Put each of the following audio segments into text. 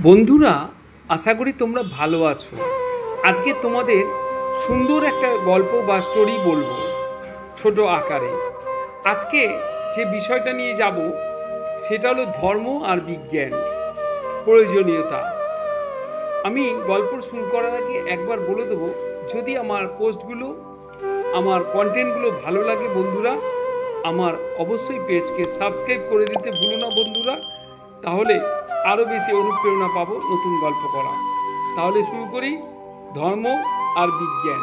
বন্ধুরা, আশা করি তোমরা ভালো আছো। আজকে তোমাদের সুন্দর একটা গল্প বা স্টোরি বলবো ছোট আকারে। আজকে যে বিষয়টা নিয়ে যাব সেটা হলো ধর্ম আর বিজ্ঞান প্রয়োজনীয়তা। আমি গল্প শুরু করার আগে একবার বলে দেবো, যদি আমার পোস্টগুলো আমার কন্টেন্টগুলো ভালো লাগে বন্ধুরা, আমার অবশ্যই পেজকে সাবস্ক্রাইব করে দিতে ভুলো না বন্ধুরা। তাহলে আরও বেশি অনুপ্রেরণা পাবো নতুন গল্প করা। তাহলে শুরু করি। ধর্ম আর বিজ্ঞান।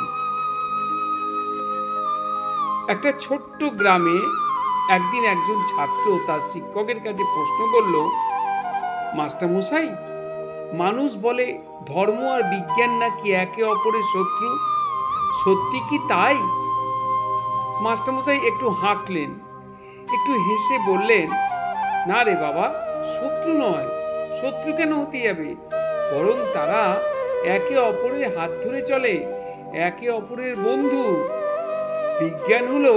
একটা ছোট্ট গ্রামে একদিন একজন ছাত্র তার শিক্ষকের কাছে প্রশ্ন করল, মাস্টারমশাই, মানুষ বলে ধর্ম আর বিজ্ঞান নাকি একে অপরের শত্রু, সত্যি কি তাই? মাস্টারমশাই একটু হাসলেন, একটু হেসে বললেন, না রে বাবা, শত্রু নয়। শত্রু কেন হতে যাবে? বরং তারা একে অপরের হাত ধরে চলে, একে অপরের বন্ধু। বিজ্ঞান হলো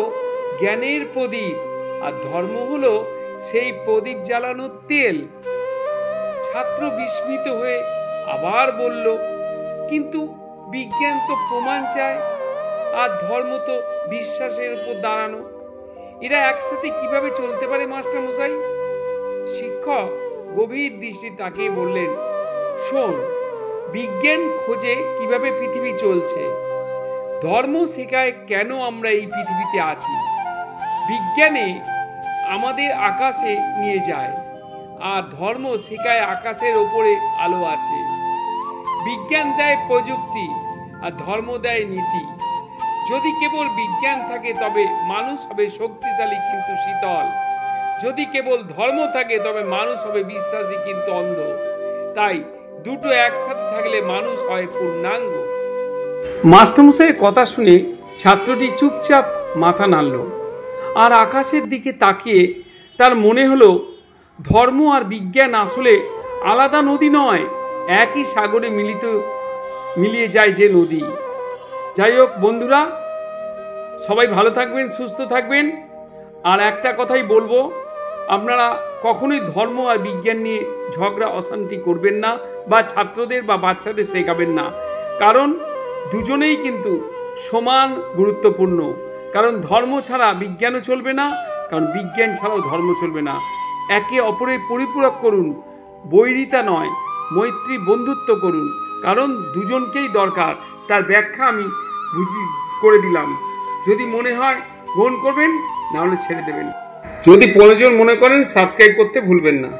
জ্ঞানের প্রদীপ, আর ধর্ম হলো সেই প্রদীপ জ্বালানোর তেল। ছাত্র বিস্মিত হয়ে আবার বলল, কিন্তু বিজ্ঞান তো প্রমাণ চায়, আর ধর্ম তো বিশ্বাসের উপর দাঁড়ানো। এরা একসাথে কিভাবে চলতে পারে মাস্টারমশাই? শিক্ষক গভীর দৃষ্টি তাকিয়ে বললেন, শোন, বিজ্ঞান খোঁজে কিভাবে পৃথিবী চলছে, ধর্ম শেখায় কেন আমরা এই পৃথিবীতে আছি। বিজ্ঞানে আমাদের আকাশে নিয়ে যায়, আর ধর্ম শেখায় আকাশের ওপরে আলো আছে। বিজ্ঞান দেয় প্রযুক্তি, আর ধর্ম দেয় নীতি। যদি কেবল বিজ্ঞান থাকে তবে মানুষ হবে শক্তিশালী কিন্তু শীতল। যদি কেবল ধর্ম থাকে তবে মানুষ হবে বিশ্বাসী কিন্তু অন্ধ। তাই দুটো একসাথে থাকলে মানুষ হয় পূর্ণাঙ্গ। মাস্টারমশাইয়ের কথা শুনে ছাত্রটি চুপচাপ মাথা নাড়ল, আর আকাশের দিকে তাকিয়ে তার মনে হলো, ধর্ম আর বিজ্ঞান আসলে আলাদা নদী নয়, একই সাগরে মিলিয়ে যায় যে নদী। যাই হোক বন্ধুরা, সবাই ভালো থাকবেন, সুস্থ থাকবেন। আর একটা কথাই বলবো, আপনারা কখনোই ধর্ম আর বিজ্ঞান নিয়ে ঝগড়া অশান্তি করবেন না, বা ছাত্রদের বা বাচ্চাদের শেখাবেন না। কারণ দুজনেই কিন্তু সমান গুরুত্বপূর্ণ। কারণ ধর্ম ছাড়া বিজ্ঞানও চলবে না, কারণ বিজ্ঞান ছাড়াও ধর্ম চলবে না। একে অপরের পরিপূরক করুন, বৈরিতা নয়, মৈত্রী বন্ধুত্ব করুন। কারণ দুজনকেই দরকার। তার ব্যাখ্যা আমি করে দিলাম। যদি মনে হয় গ্রহণ করবেন, না হলে ছেড়ে দেবেন। যদি প্রয়োজন মনে করেন সাবস্ক্রাইব করতে ভুলবেন না।